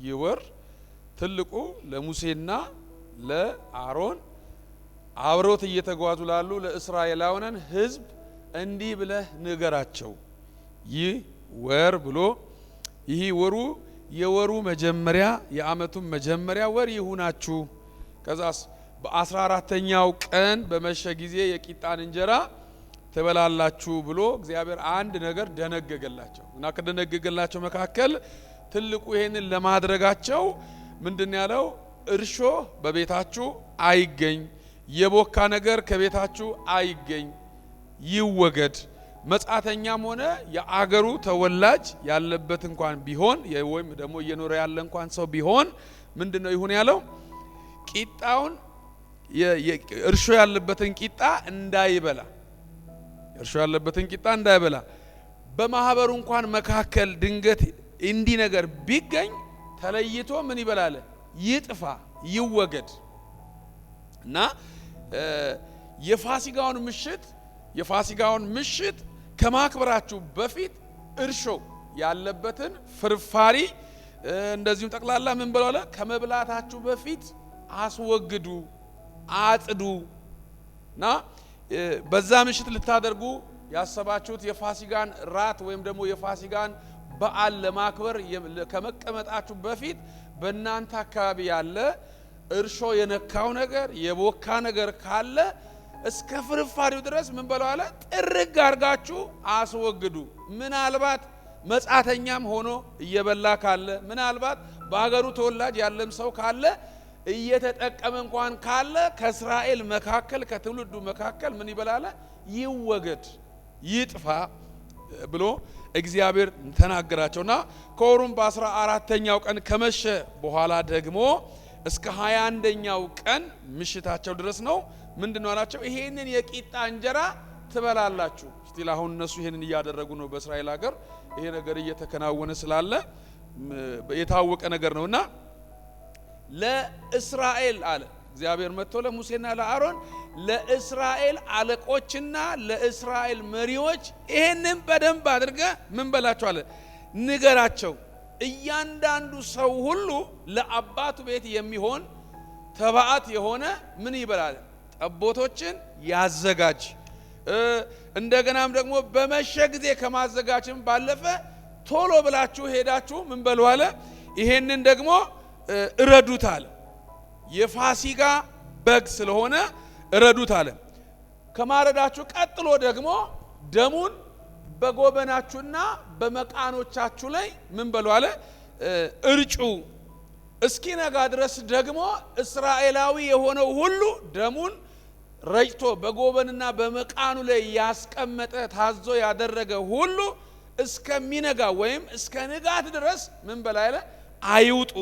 ይወር ትልቁ ለሙሴና ለአሮን አብሮት እየተጓዙ ላሉ ለእስራኤላውያን ሕዝብ እንዲህ ብለህ ንገራቸው ይህ ወር ብሎ ይህ ወሩ የወሩ መጀመሪያ የዓመቱ መጀመሪያ ወር ይሁናችሁ ከዛስ በ14ኛው ቀን በመሸ ጊዜ የቂጣን እንጀራ ተበላላችሁ ብሎ እግዚአብሔር አንድ ነገር ደነገገላቸው እና ከደነገገላቸው መካከል ትልቁ ይሄንን ለማድረጋቸው ምንድነው ያለው እርሾ በቤታችሁ አይገኝ የቦካ ነገር ከቤታችሁ አይገኝ ይወገድ መጻተኛም ሆነ የአገሩ ተወላጅ ያለበት እንኳን ቢሆን ወይም ደግሞ እየኖረ ያለ እንኳን ሰው ቢሆን ምንድነው ይሁን ያለው ቂጣውን እርሾ ያለበትን ቂጣ እንዳይበላ እርሾ ያለበትን ቂጣ እንዳይበላ በማህበሩ እንኳን መካከል ድንገት እንዲህ ነገር ቢገኝ ተለይቶ ምን ይበላል ይጥፋ ይወገድ እና የፋሲጋውን ምሽት ከማክበራችሁ በፊት እርሾ ያለበትን ፍርፋሪ እንደዚሁ ጠቅላላ ምን ብለዋል ከመብላታችሁ በፊት አስወግዱ አጽዱና በዛ ምሽት ልታደርጉ ያሰባችሁት የፋሲጋን ራት ወይም ደግሞ የፋሲጋን በዓል ለማክበር ከመቀመጣችሁ በፊት በእናንተ አካባቢ ያለ እርሾ የነካው ነገር የቦካ ነገር ካለ እስከ ፍርፋሪው ድረስ ምን በለዋለ ጥርግ አርጋችሁ አስወግዱ ምናልባት መጻተኛም ሆኖ እየበላ ካለ ምናልባት በአገሩ ተወላጅ ያለም ሰው ካለ እየተጠቀመ እንኳን ካለ ከእስራኤል መካከል ከትውልዱ መካከል ምን ይበላል ይወገድ ይጥፋ ብሎ እግዚአብሔር ተናገራቸውና ከወሩም በ14ኛው ቀን ከመሸ በኋላ ደግሞ እስከ 21ኛው ቀን ምሽታቸው ድረስ ነው ምንድነው አላቸው ይሄንን የቂጣ እንጀራ ትበላላችሁ ስቲል አሁን እነሱ ይሄንን ያደረጉ ነው በእስራኤል ሀገር ይሄ ነገር እየተከናወነ ስላለ የታወቀ ነገር ነውና ለእስራኤል አለ እግዚአብሔር መጥቶ ለሙሴና ለአሮን ለእስራኤል አለቆችና ለእስራኤል መሪዎች ይሄንን በደንብ አድርገ ምን በላቸው አለ ንገራቸው እያንዳንዱ ሰው ሁሉ ለአባቱ ቤት የሚሆን ተባዓት የሆነ ምን ይበላል ጠቦቶችን ያዘጋጅ እንደገናም ደግሞ በመሸ ጊዜ ከማዘጋጅም ባለፈ ቶሎ ብላችሁ ሄዳችሁ ምን በሉ አለ ይሄንን ደግሞ እረዱት አለ የፋሲጋ በግ ስለሆነ እረዱት አለ ከማረዳችሁ ቀጥሎ ደግሞ ደሙን በጎበናችሁና በመቃኖቻችሁ ላይ ምን በሉ አለ እርጩ እስኪነጋ ድረስ ደግሞ እስራኤላዊ የሆነው ሁሉ ደሙን ረጭቶ በጎበንና በመቃኑ ላይ ያስቀመጠ ታዞ ያደረገ ሁሉ እስከሚነጋ ወይም እስከ ንጋት ድረስ ምን በላይለ አይውጡ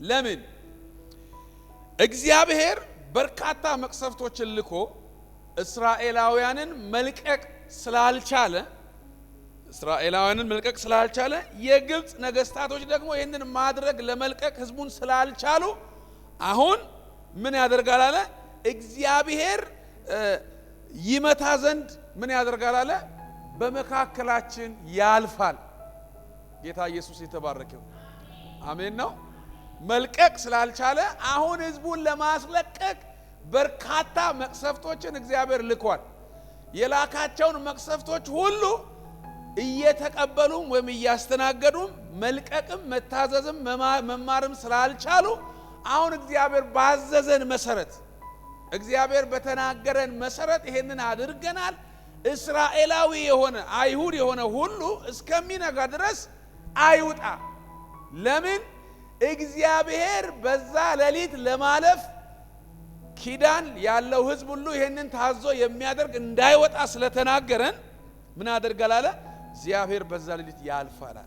ለምን እግዚአብሔር በርካታ መቅሰፍቶችን ልኮ እስራኤላውያንን መልቀቅ ስላልቻለ የግብጽ ነገስታቶች ደግሞ ይሄንን ማድረግ ለመልቀቅ ህዝቡን ስላልቻሉ አሁን ምን ያደርጋል አለ እግዚአብሔር ይመታ ዘንድ ምን ያደርጋል አለ በመካከላችን ያልፋል ጌታ ኢየሱስ የተባረከው አሜን ነው መልቀቅ ስላልቻለ አሁን ህዝቡን ለማስለቀቅ በርካታ መቅሰፍቶችን እግዚአብሔር ልኳል የላካቸውን መቅሰፍቶች ሁሉ እየተቀበሉም ወይም እያስተናገዱም መልቀቅም መታዘዝም መማርም ስላልቻሉ አሁን እግዚአብሔር ባዘዘን መሰረት እግዚአብሔር በተናገረን መሰረት ይሄንን አድርገናል እስራኤላዊ የሆነ አይሁድ የሆነ ሁሉ እስከሚነጋ ድረስ አይውጣ ለምን እግዚአብሔር በዛ ሌሊት ለማለፍ ኪዳን ያለው ህዝብ ሁሉ ይሄንን ታዞ የሚያደርግ እንዳይወጣ ስለተናገረን ምን አደርጋል አለ እግዚአብሔር በዛ ሌሊት ያልፋል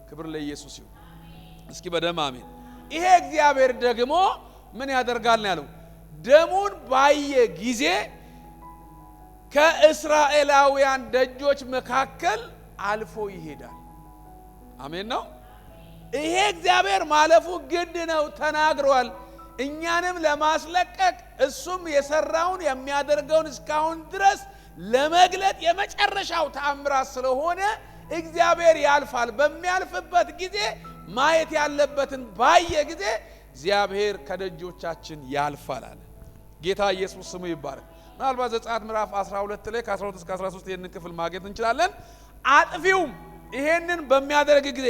ክብር ለኢየሱስ ይሁን እስኪ በደም አሜን ይሄ እግዚአብሔር ደግሞ ምን ያደርጋል ነው ያለው ደሙን ባየ ጊዜ ከእስራኤላውያን ደጆች መካከል አልፎ ይሄዳል አሜን ነው ይሄ እግዚአብሔር ማለፉ ግድ ነው ተናግሯል እኛንም ለማስለቀቅ እሱም የሰራውን የሚያደርገውን እስካሁን ድረስ ለመግለጥ የመጨረሻው ተአምራት ስለሆነ እግዚአብሔር ያልፋል በሚያልፍበት ጊዜ ማየት ያለበትን ባየ ጊዜ እግዚአብሔር ከደጆቻችን ያልፋል አለ። ጌታ ኢየሱስ ስሙ ይባረክ። ምናልባት ዘጸአት ምዕራፍ 12 ላይ ከ12 እስከ 13 ይሄንን ክፍል ማግኘት እንችላለን። አጥፊውም ይሄንን በሚያደርግ ጊዜ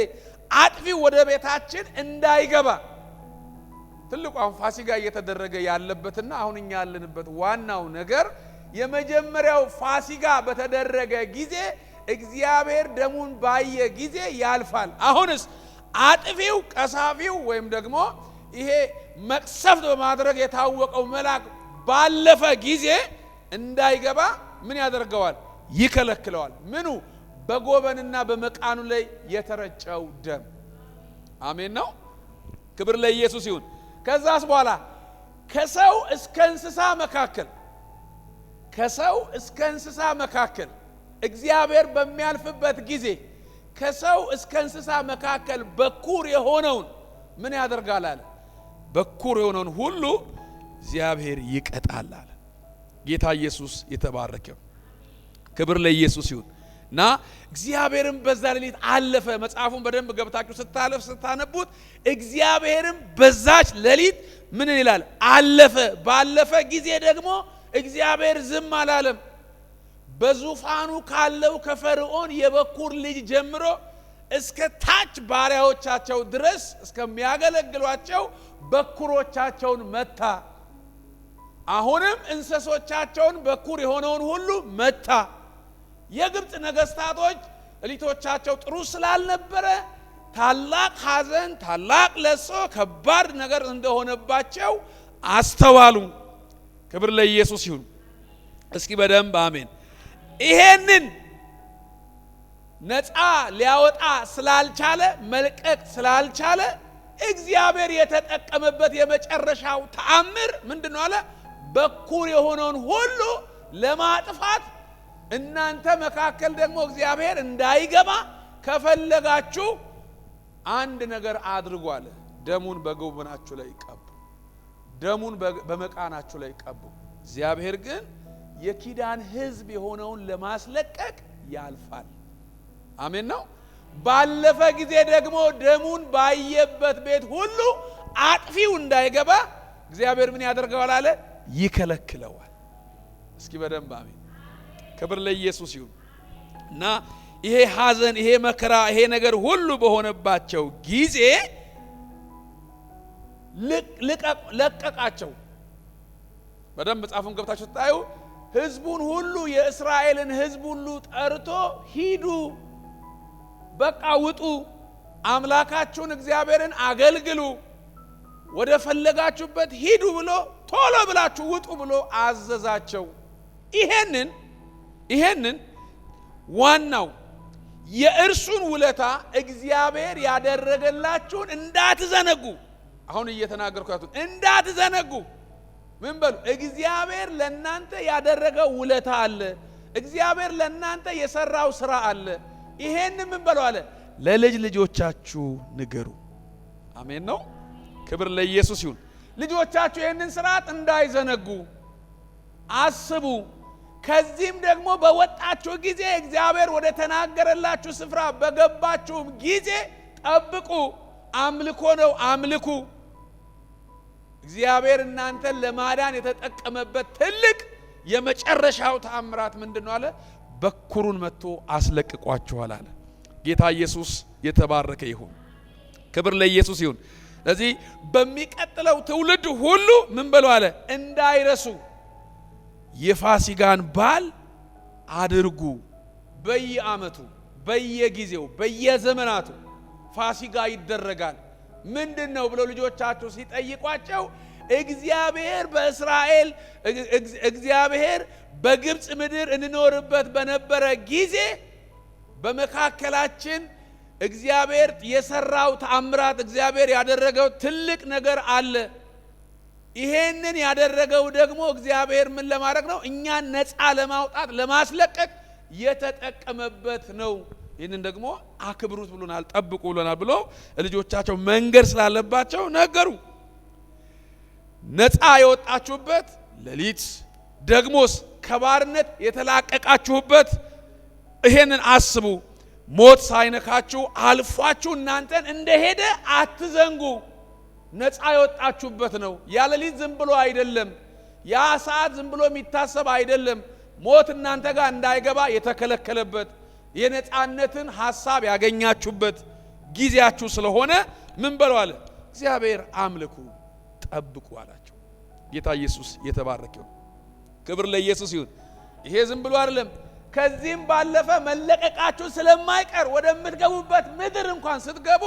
አጥፊው ወደ ቤታችን እንዳይገባ ትልቁ አሁን ፋሲጋ እየተደረገ ያለበትና አሁን እኛ ያለንበት ዋናው ነገር የመጀመሪያው ፋሲጋ በተደረገ ጊዜ እግዚአብሔር ደሙን ባየ ጊዜ ያልፋል። አሁንስ አጥፊው ቀሳፊው ወይም ደግሞ ይሄ መቅሰፍት በማድረግ የታወቀው መልአክ ባለፈ ጊዜ እንዳይገባ ምን ያደርገዋል? ይከለክለዋል። ምኑ? በጎበንና በመቃኑ ላይ የተረጨው ደም። አሜን ነው። ክብር ለኢየሱስ ይሁን። ከዛስ በኋላ ከሰው እስከ እንስሳ መካከል እግዚአብሔር በሚያልፍበት ጊዜ ከሰው እስከ እንስሳ መካከል በኩር የሆነውን ምን ያደርጋል አለ? በኩር የሆነውን ሁሉ እግዚአብሔር ይቀጣል አለ። ጌታ ኢየሱስ የተባረከው። ክብር ለኢየሱስ ይሁን። እና እግዚአብሔርም በዛ ሌሊት አለፈ። መጽሐፉን በደንብ ገብታችሁ ስታነቡት እግዚአብሔርም በዛች ሌሊት ምን ይላል? አለፈ። ባለፈ ጊዜ ደግሞ እግዚአብሔር ዝም አላለም። በዙፋኑ ካለው ከፈርዖን የበኩር ልጅ ጀምሮ እስከ ታች ባሪያዎቻቸው ድረስ እስከሚያገለግሏቸው በኩሮቻቸውን መታ። አሁንም እንስሶቻቸውን በኩር የሆነውን ሁሉ መታ። የግብጽ ነገስታቶች እሊቶቻቸው ጥሩ ስላልነበረ ታላቅ ሐዘን፣ ታላቅ ለቅሶ፣ ከባድ ነገር እንደሆነባቸው አስተዋሉ። ክብር ለኢየሱስ ይሁን። እስኪ በደንብ አሜን። ይሄንን ነፃ ሊያወጣ ስላልቻለ መልቀቅ ስላልቻለ እግዚአብሔር የተጠቀመበት የመጨረሻው ተአምር ምንድነው አለ? በኩር የሆነውን ሁሉ ለማጥፋት እናንተ መካከል ደግሞ እግዚአብሔር እንዳይገባ ከፈለጋችሁ አንድ ነገር አድርጉ አለ። ደሙን በጎበናችሁ ላይ ቀቡ፣ ደሙን በመቃናችሁ ላይ ቀቡ። እግዚአብሔር ግን የኪዳን ሕዝብ የሆነውን ለማስለቀቅ ያልፋል። አሜን ነው። ባለፈ ጊዜ ደግሞ ደሙን ባየበት ቤት ሁሉ አጥፊው እንዳይገባ እግዚአብሔር ምን ያደርገዋል አለ? ይከለክለዋል። እስኪ በደንብ አሜን። ክብር ለኢየሱስ ይሁን። እና ይሄ ሐዘን፣ ይሄ መከራ፣ ይሄ ነገር ሁሉ በሆነባቸው ጊዜ ለቀቃቸው። በደንብ መጽሐፉን ገብታችሁ ታዩ። ህዝቡን ሁሉ የእስራኤልን ህዝብ ሁሉ ጠርቶ ሂዱ፣ በቃ ውጡ፣ አምላካችሁን እግዚአብሔርን አገልግሉ፣ ወደ ፈለጋችሁበት ሂዱ ብሎ ቶሎ ብላችሁ ውጡ ብሎ አዘዛቸው። ይሄንን ዋናው የእርሱን ውለታ እግዚአብሔር ያደረገላችሁን እንዳትዘነጉ። አሁን እየተናገርኩት እንዳትዘነጉ። ምን በሉ? እግዚአብሔር ለናንተ ያደረገው ውለታ አለ። እግዚአብሔር ለናንተ የሰራው ስራ አለ። ይሄን ምን በሉ አለ? ለልጅ ልጆቻችሁ ንገሩ። አሜን ነው። ክብር ለኢየሱስ ይሁን። ልጆቻችሁ ይሄንን ስርዓት እንዳይዘነጉ አስቡ። ከዚህም ደግሞ በወጣችሁ ጊዜ እግዚአብሔር ወደ ተናገረላችሁ ስፍራ በገባችሁም ጊዜ ጠብቁ። አምልኮ ነው፣ አምልኩ። እግዚአብሔር እናንተን ለማዳን የተጠቀመበት ትልቅ የመጨረሻው ተአምራት ምንድነው አለ? በኩሩን መጥቶ አስለቅቋችኋል አለ። ጌታ ኢየሱስ የተባረከ ይሁን። ክብር ለኢየሱስ ይሁን። ስለዚህ በሚቀጥለው ትውልድ ሁሉ ምን በሉ አለ? እንዳይረሱ የፋሲጋን በዓል አድርጉ። በየዓመቱ፣ በየጊዜው፣ በየዘመናቱ ፋሲጋ ይደረጋል። ምንድነው ብለው ልጆቻቸው ሲጠይቋቸው እግዚአብሔር በግብጽ ምድር እንኖርበት በነበረ ጊዜ በመካከላችን እግዚአብሔር የሰራው ተአምራት፣ እግዚአብሔር ያደረገው ትልቅ ነገር አለ። ይሄንን ያደረገው ደግሞ እግዚአብሔር ምን ለማድረግ ነው? እኛን ነፃ ለማውጣት ለማስለቀቅ የተጠቀመበት ነው። ይህንን ደግሞ አክብሩት ብሎናል፣ ጠብቁ ብሎናል ብሎ ልጆቻቸው መንገር ስላለባቸው ነገሩ። ነፃ የወጣችሁበት ሌሊት፣ ደግሞስ ከባርነት የተላቀቃችሁበት ይሄንን አስቡ። ሞት ሳይነካችሁ አልፏችሁ እናንተን እንደሄደ አትዘንጉ። ነፃ የወጣችሁበት ነው። ያለሊት ዝም ብሎ አይደለም። ያ ሰዓት ዝም ብሎ የሚታሰብ አይደለም። ሞት እናንተ ጋር እንዳይገባ የተከለከለበት የነፃነትን ሐሳብ ያገኛችሁበት ጊዜያችሁ ስለሆነ ምን በሉ አለ? እግዚአብሔር አምልኩ፣ ጠብቁ አላቸው። ጌታ ኢየሱስ የተባረከ ይሁን። ክብር ለኢየሱስ ይሁን። ይሄ ዝም ብሎ አይደለም። ከዚህም ባለፈ መለቀቃችሁ ስለማይቀር ወደምትገቡበት ምድር እንኳን ስትገቡ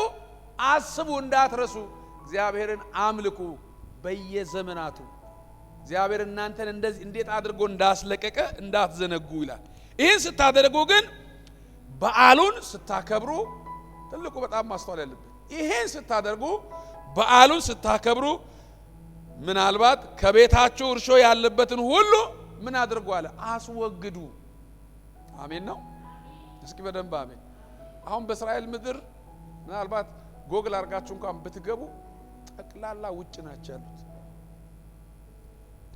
አስቡ፣ እንዳትረሱ። እግዚአብሔርን አምልኩ በየዘመናቱ። እግዚአብሔር እናንተን እንደዚህ እንዴት አድርጎ እንዳስለቀቀ እንዳትዘነጉ ይላል። ይህን ስታደርጉ ግን በዓሉን ስታከብሩ፣ ትልቁ በጣም ማስተዋል ያለብን ይሄን ስታደርጉ፣ በዓሉን ስታከብሩ ምናልባት ከቤታችሁ እርሾ ያለበትን ሁሉ ምን አድርጉ አለ? አስወግዱ። አሜን ነው። እስኪ በደንብ አሜን። አሁን በእስራኤል ምድር ምናልባት ጎግል አርጋችሁ እንኳን ብትገቡ ጠቅላላ ውጭ ናቸው ያሉት።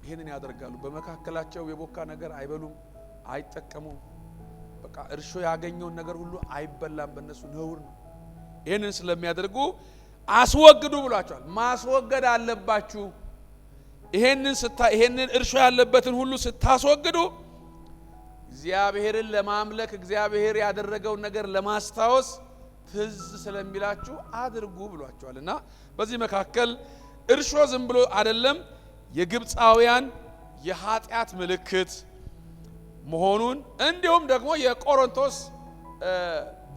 ይሄንን ያደርጋሉ። በመካከላቸው የቦካ ነገር አይበሉም፣ አይጠቀሙም። በቃ እርሾ ያገኘውን ነገር ሁሉ አይበላም፣ በእነሱ ነውር ነው። ይሄንን ስለሚያደርጉ አስወግዱ ብሏቸዋል። ማስወገድ አለባችሁ። ይሄንን እርሾ ያለበትን ሁሉ ስታስወግዱ እግዚአብሔርን ለማምለክ እግዚአብሔር ያደረገውን ነገር ለማስታወስ ትዝ ስለሚላችሁ አድርጉ ብሏቸዋልና በዚህ መካከል እርሾ ዝም ብሎ አይደለም የግብፃውያን የኃጢአት ምልክት መሆኑን እንዲሁም ደግሞ የቆሮንቶስ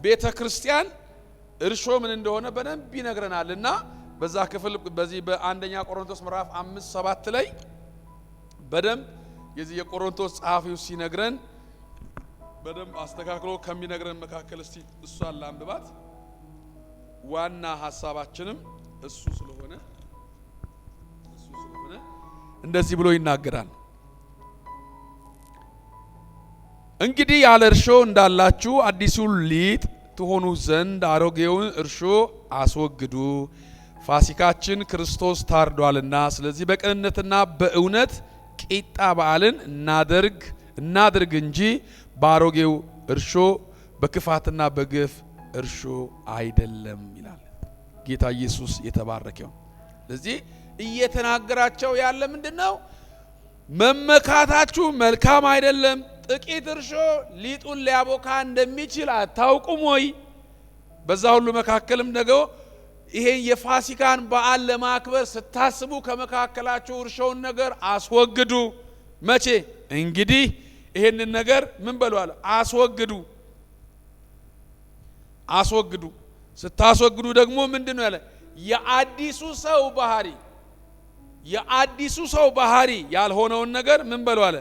ቤተክርስቲያን እርሾ ምን እንደሆነ በደንብ ይነግረናልና በዛ ክፍል በዚህ በአንደኛ ቆሮንቶስ ምዕራፍ 5:7 ላይ በደንብ የዚህ የቆሮንቶስ ጸሐፊው ሲነግረን በደንብ አስተካክሎ ከሚነግረን መካከል እስቲ እሷን ላንብባት። ዋና ሐሳባችንም እሱ ስለሆነ እንደዚህ ብሎ ይናገራል። እንግዲህ ያለ እርሾ እንዳላችሁ አዲሱን ሊጥ ትሆኑ ዘንድ አሮጌውን እርሾ አስወግዱ። ፋሲካችን ክርስቶስ ታርዷልና፣ ስለዚህ በቅንነትና በእውነት ቂጣ በዓልን እናድርግ እንጂ በአሮጌው እርሾ በክፋትና በግፍ እርሾ አይደለም ይላል። ጌታ ኢየሱስ የተባረከው። ስለዚህ እየተናገራቸው ያለ ምንድነው? መመካታችሁ መልካም አይደለም። ጥቂት እርሾ ሊጡን ሊያቦካ እንደሚችል አታውቁም ወይ? በዛ ሁሉ መካከልም ደግሞ ይሄን የፋሲካን በዓል ለማክበር ስታስቡ ከመካከላችሁ እርሾውን ነገር አስወግዱ። መቼ? እንግዲህ ይሄንን ነገር ምን በሏል? አስወግዱ። ስታስወግዱ ደግሞ ምንድነው ያለ? የአዲሱ ሰው ባህሪ ያልሆነውን ነገር ምን በሏል?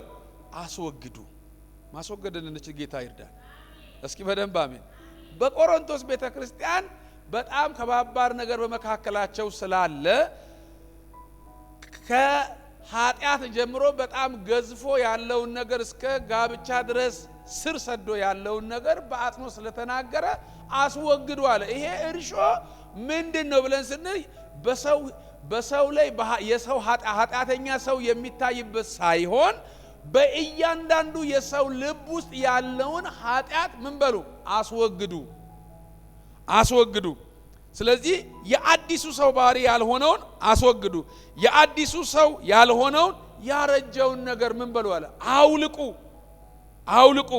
አስወግዱ። ማስወገድን እንችል ጌታ ይርዳል። እስኪ በደንብ አሜን። በቆሮንቶስ ቤተክርስቲያን በጣም ከባባር ነገር በመካከላቸው ስላለ ከኃጢአት ጀምሮ በጣም ገዝፎ ያለውን ነገር እስከ ጋብቻ ድረስ ስር ሰዶ ያለውን ነገር በአጽንኦት ስለተናገረ አስወግዱ አለ። ይሄ እርሾ ምንድነው ብለን ስንል በሰው ላይ የሰው ኃጢአተኛ ሰው የሚታይበት ሳይሆን በእያንዳንዱ የሰው ልብ ውስጥ ያለውን ኃጢአት ምን በሉ? አስወግዱ። ስለዚህ የአዲሱ ሰው ባህሪ ያልሆነውን አስወግዱ። የአዲሱ ሰው ያልሆነውን ያረጀውን ነገር ምን በሉ አለ? አውልቁ።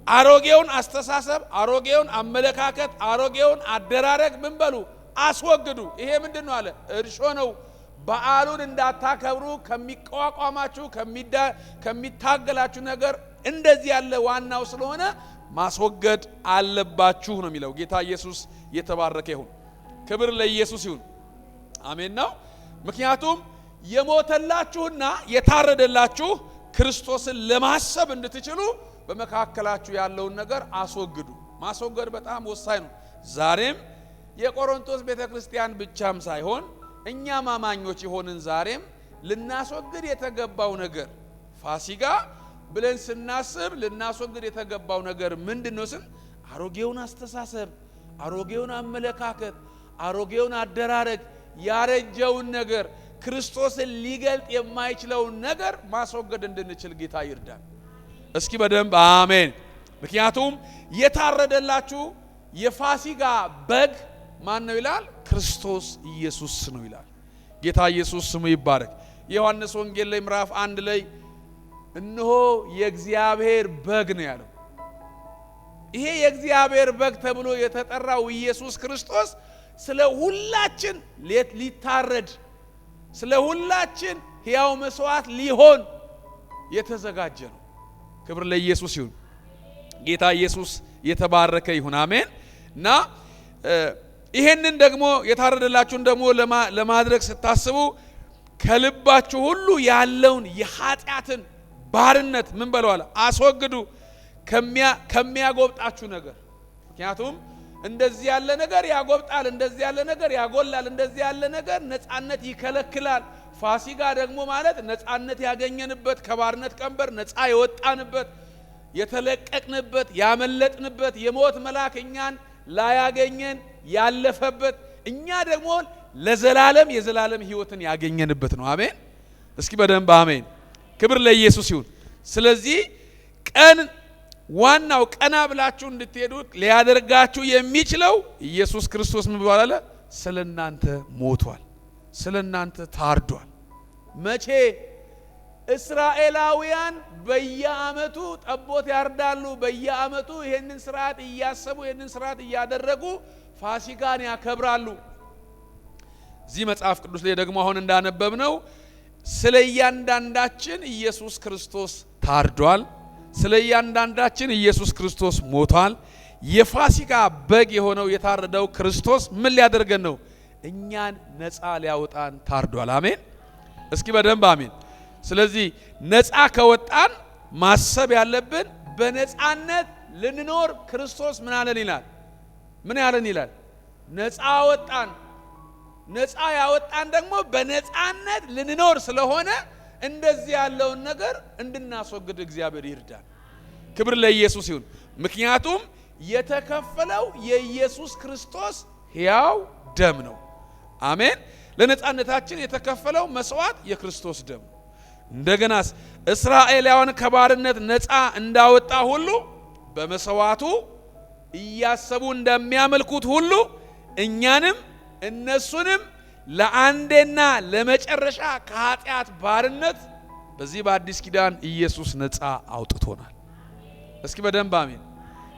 አሮጌውን አስተሳሰብ፣ አሮጌውን አመለካከት፣ አሮጌውን አደራረግ ምን በሉ? አስወግዱ። ይሄ ምንድነው አለ? እርሾ ነው። በዓሉን እንዳታከብሩ ከሚቋቋማችሁ ከሚታገላችሁ ነገር እንደዚህ ያለ ዋናው ስለሆነ ማስወገድ አለባችሁ ነው የሚለው። ጌታ ኢየሱስ የተባረከ ይሁን። ክብር ለኢየሱስ ይሁን። አሜን ነው። ምክንያቱም የሞተላችሁና የታረደላችሁ ክርስቶስን ለማሰብ እንድትችሉ በመካከላችሁ ያለውን ነገር አስወግዱ። ማስወገድ በጣም ወሳኝ ነው። ዛሬም የቆሮንቶስ ቤተክርስቲያን ብቻም ሳይሆን እኛ ማማኞች የሆንን ዛሬም ልናስወግድ የተገባው ነገር ፋሲካ ብለን ስናስብ ልናስወግድ የተገባው ነገር ምንድነው ስን አሮጌውን አስተሳሰብ፣ አሮጌውን አመለካከት፣ አሮጌውን አደራረግ፣ ያረጀውን ነገር ክርስቶስን ሊገልጥ የማይችለውን ነገር ማስወገድ እንድንችል ጌታ ይርዳል። እስኪ በደንብ አሜን። ምክንያቱም የታረደላችሁ የፋሲጋ በግ ማን ነው ይላል? ክርስቶስ ኢየሱስ ነው ይላል። ጌታ ኢየሱስ ስሙ ይባረክ። ዮሐንስ ወንጌል ላይ ምዕራፍ 1 ላይ እነሆ የእግዚአብሔር በግ ነው ያለው። ይሄ የእግዚአብሔር በግ ተብሎ የተጠራው ኢየሱስ ክርስቶስ ስለ ሁላችን ሊታረድ ስለ ሁላችን ሕያው መስዋዕት ሊሆን የተዘጋጀ ነው። ክብር ለኢየሱስ ይሁን። ጌታ ኢየሱስ የተባረከ ይሁን። አሜን። እና ይሄንን ደግሞ የታረደላችሁን ደግሞ ለማድረግ ስታስቡ ከልባችሁ ሁሉ ያለውን የኃጢአትን ባርነት ምን በለዋል? አስወግዱ ከሚያጎብጣችሁ ነገር። ምክንያቱም እንደዚህ ያለ ነገር ያጎብጣል፣ እንደዚህ ያለ ነገር ያጎላል፣ እንደዚህ ያለ ነገር ነፃነት ይከለክላል። ፋሲጋ ደግሞ ማለት ነፃነት ያገኘንበት፣ ከባርነት ቀንበር ነፃ የወጣንበት፣ የተለቀቅንበት፣ ያመለጥንበት፣ የሞት መልአክ እኛን ላያገኘን ያለፈበት፣ እኛ ደግሞ ለዘላለም የዘላለም ሕይወትን ያገኘንበት ነው። አሜን። እስኪ በደንብ አሜን። ክብር ለኢየሱስ ይሁን። ስለዚህ ቀን ዋናው ቀና ብላችሁ እንድትሄዱ ሊያደርጋችሁ የሚችለው ኢየሱስ ክርስቶስ ምን ባላለ? ስለናንተ ሞቷል፣ ስለናንተ ታርዷል። መቼ? እስራኤላውያን በየዓመቱ ጠቦት ያርዳሉ። በየዓመቱ ይሄንን ስርዓት እያሰቡ ይሄንን ስርዓት እያደረጉ ፋሲካን ያከብራሉ። እዚህ መጽሐፍ ቅዱስ ላይ ደግሞ አሁን እንዳነበብነው ስለ እያንዳንዳችን ኢየሱስ ክርስቶስ ታርዷል። ስለ እያንዳንዳችን ኢየሱስ ክርስቶስ ሞቷል። የፋሲካ በግ የሆነው የታረደው ክርስቶስ ምን ሊያደርገን ነው? እኛን ነፃ ሊያወጣን ታርዷል። አሜን። እስኪ በደንብ አሜን። ስለዚህ ነፃ ከወጣን ማሰብ ያለብን በነፃነት ልንኖር ክርስቶስ ምን አለን ይላል? ምን ያለን ይላል? ነፃ ወጣን። ነፃ ያወጣን ደግሞ በነፃነት ልንኖር ስለሆነ እንደዚህ ያለውን ነገር እንድናስወግድ እግዚአብሔር ይርዳል። ክብር ለኢየሱስ ይሁን። ምክንያቱም የተከፈለው የኢየሱስ ክርስቶስ ሕያው ደም ነው። አሜን። ለነፃነታችን የተከፈለው መስዋዕት የክርስቶስ ደም ነው። እንደገናስ እስራኤላውያን ከባርነት ነፃ እንዳወጣ ሁሉ በመስዋዕቱ እያሰቡ እንደሚያመልኩት ሁሉ እኛንም እነሱንም ለአንዴና ለመጨረሻ ከኃጢአት ባርነት በዚህ በአዲስ ኪዳን ኢየሱስ ነፃ አውጥቶናል። እስኪ በደንብ አሜን።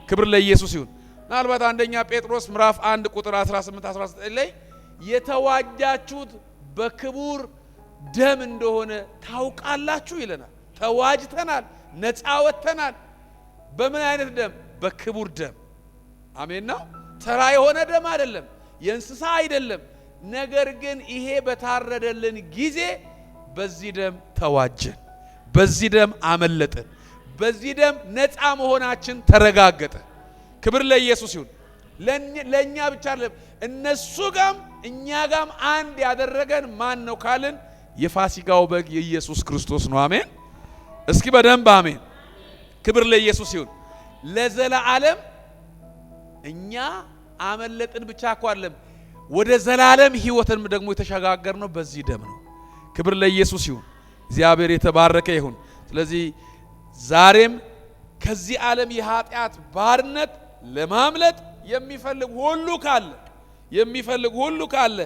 ክብር ለኢየሱስ ይሁን። ምናልባት አንደኛ ጴጥሮስ ምዕራፍ 1 ቁጥር 18-19 ላይ የተዋጃችሁት በክቡር ደም እንደሆነ ታውቃላችሁ ይለናል። ተዋጅተናል፣ ነፃ ወጥተናል። በምን አይነት ደም? በክቡር ደም። አሜን ነው። ተራ የሆነ ደም አይደለም፣ የእንስሳ አይደለም። ነገር ግን ይሄ በታረደልን ጊዜ በዚህ ደም ተዋጀን፣ በዚህ ደም አመለጥን፣ በዚህ ደም ነፃ መሆናችን ተረጋገጠ። ክብር ለኢየሱስ ይሁን። ለኛ ብቻ አይደለም፣ እነሱ ጋም እኛ ጋም አንድ ያደረገን ማን ነው ካልን የፋሲካው በግ የኢየሱስ ክርስቶስ ነው። አሜን። እስኪ በደንብ አሜን። ክብር ለኢየሱስ ይሁን። ለዘላለም እኛ አመለጥን ብቻ እኮ አይደለም፣ ወደ ዘላለም ሕይወትን ደግሞ የተሸጋገርነው በዚህ ደም ነው። ክብር ለኢየሱስ ይሁን። እግዚአብሔር የተባረከ ይሁን። ስለዚህ ዛሬም ከዚህ ዓለም የኃጢአት ባርነት ለማምለጥ የሚፈልግ ሁሉ ካለ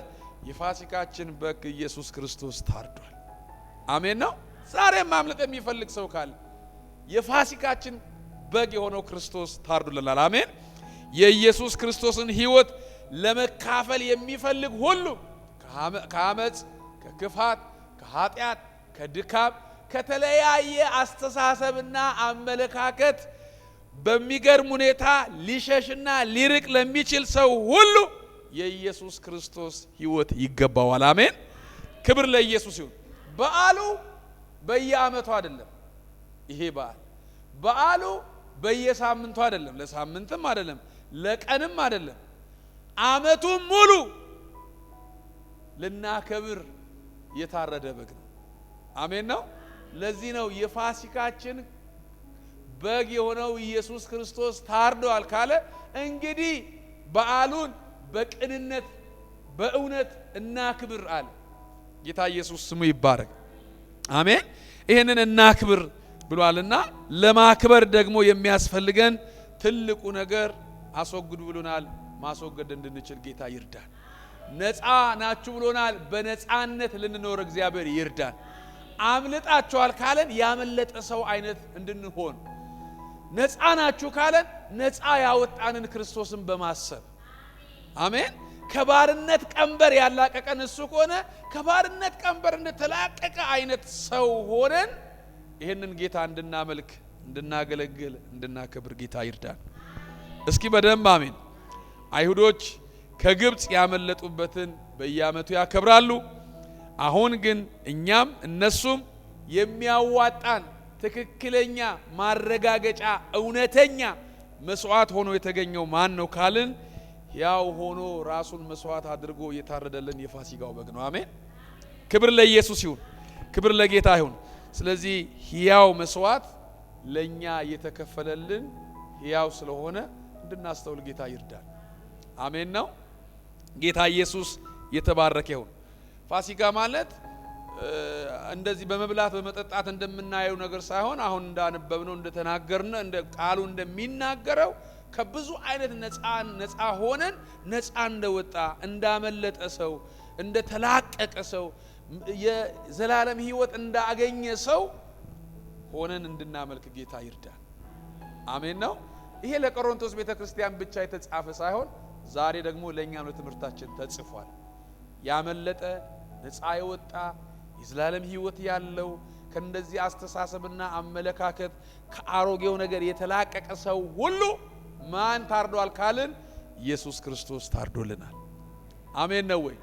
የፋሲካችን በግ ኢየሱስ ክርስቶስ ታርዷል። አሜን ነው። ዛሬም ማምለጥ የሚፈልግ ሰው ካለ የፋሲካችን በግ የሆነው ክርስቶስ ታርዶልናል። አሜን። የኢየሱስ ክርስቶስን ሕይወት ለመካፈል የሚፈልግ ሁሉ ከአመጽ፣ ከክፋት፣ ከኃጢአት፣ ከድካም፣ ከተለያየ አስተሳሰብና አመለካከት በሚገርም ሁኔታ ሊሸሽና ሊርቅ ለሚችል ሰው ሁሉ የኢየሱስ ክርስቶስ ሕይወት ይገባዋል። አሜን። ክብር ለኢየሱስ ይሁን። በዓሉ በየዓመቱ አይደለም። ይሄ በዓሉ በየሳምንቱ አይደለም፣ ለሳምንትም አይደለም፣ ለቀንም አይደለም። ዓመቱን ሙሉ ልናከብር የታረደ በግ ነው። አሜን ነው። ለዚህ ነው የፋሲካችን በግ የሆነው ኢየሱስ ክርስቶስ ታርዷል ካለ እንግዲህ በዓሉን በቅንነት በእውነት እናክብር አለ። ጌታ ኢየሱስ ስሙ ይባረክ። አሜን። ይሄንን እናክብር ብሏልና ለማክበር ደግሞ የሚያስፈልገን ትልቁ ነገር አስወግዱ ብሎናል። ማስወገድ እንድንችል ጌታ ይርዳን። ነፃ ናችሁ ብሎናል። በነፃነት ልንኖር እግዚአብሔር ይርዳን። አምልጣችኋል ካለን ያመለጠ ሰው አይነት እንድንሆን፣ ነፃ ናችሁ ካለን ነፃ ያወጣንን ክርስቶስን በማሰብ አሜን። ከባርነት ቀንበር ያላቀቀን እሱ ከሆነ ከባርነት ቀንበር እንደተላቀቀ አይነት ሰው ሆነን ይሄንን ጌታ እንድናመልክ፣ እንድናገለግል፣ እንድናከብር ጌታ ይርዳን። እስኪ በደንብ አሜን። አይሁዶች ከግብጽ ያመለጡበትን በየዓመቱ ያከብራሉ። አሁን ግን እኛም እነሱም የሚያዋጣን ትክክለኛ ማረጋገጫ እውነተኛ መስዋዕት ሆኖ የተገኘው ማን ነው ካልን ያው ሆኖ ራሱን መስዋዕት አድርጎ የታረደልን የፋሲካው በግ ነው። አሜን። ክብር ለኢየሱስ ይሁን፣ ክብር ለጌታ ይሁን። ስለዚህ ሕያው መስዋዕት ለኛ የተከፈለልን ሕያው ስለሆነ እንድናስተውል ጌታ ይርዳል። አሜን ነው። ጌታ ኢየሱስ የተባረከ ይሁን። ፋሲካ ማለት እንደዚህ በመብላት በመጠጣት እንደምናየው ነገር ሳይሆን አሁን እንዳነበብነው እንደተናገርነው እንደ ቃሉ እንደሚናገረው ከብዙ አይነት ነፃ ሆነን ነፃ እንደወጣ እንዳመለጠ ሰው እንደተላቀቀ ሰው የዘላለም ሕይወት እንዳገኘ ሰው ሆነን እንድናመልክ ጌታ ይርዳል። አሜን ነው። ይሄ ለቆሮንቶስ ቤተክርስቲያን ብቻ የተጻፈ ሳይሆን ዛሬ ደግሞ ለኛም ለትምህርታችን ተጽፏል። ያመለጠ ነፃ የወጣ የዘላለም ሕይወት ያለው ከእንደዚህ አስተሳሰብና አመለካከት ከአሮጌው ነገር የተላቀቀ ሰው ሁሉ ማን ታርዷል ካልን ኢየሱስ ክርስቶስ ታርዶልናል። አሜን ነው ወይ?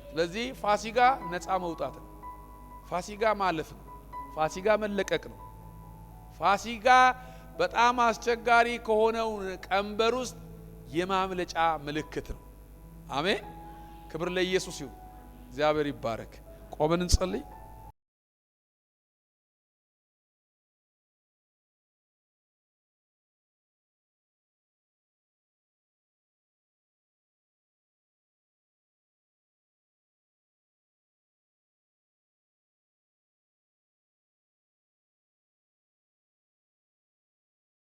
ስለዚህ ፋሲካ ነፃ መውጣት ነው። ፋሲካ ማለፍ ነው። ፋሲካ መለቀቅ ነው። ፋሲካ በጣም አስቸጋሪ ከሆነው ቀንበር ውስጥ የማምለጫ ምልክት ነው። አሜን። ክብር ለኢየሱስ ይሁን። እግዚአብሔር ይባረክ። ቆመን እንጸልይ።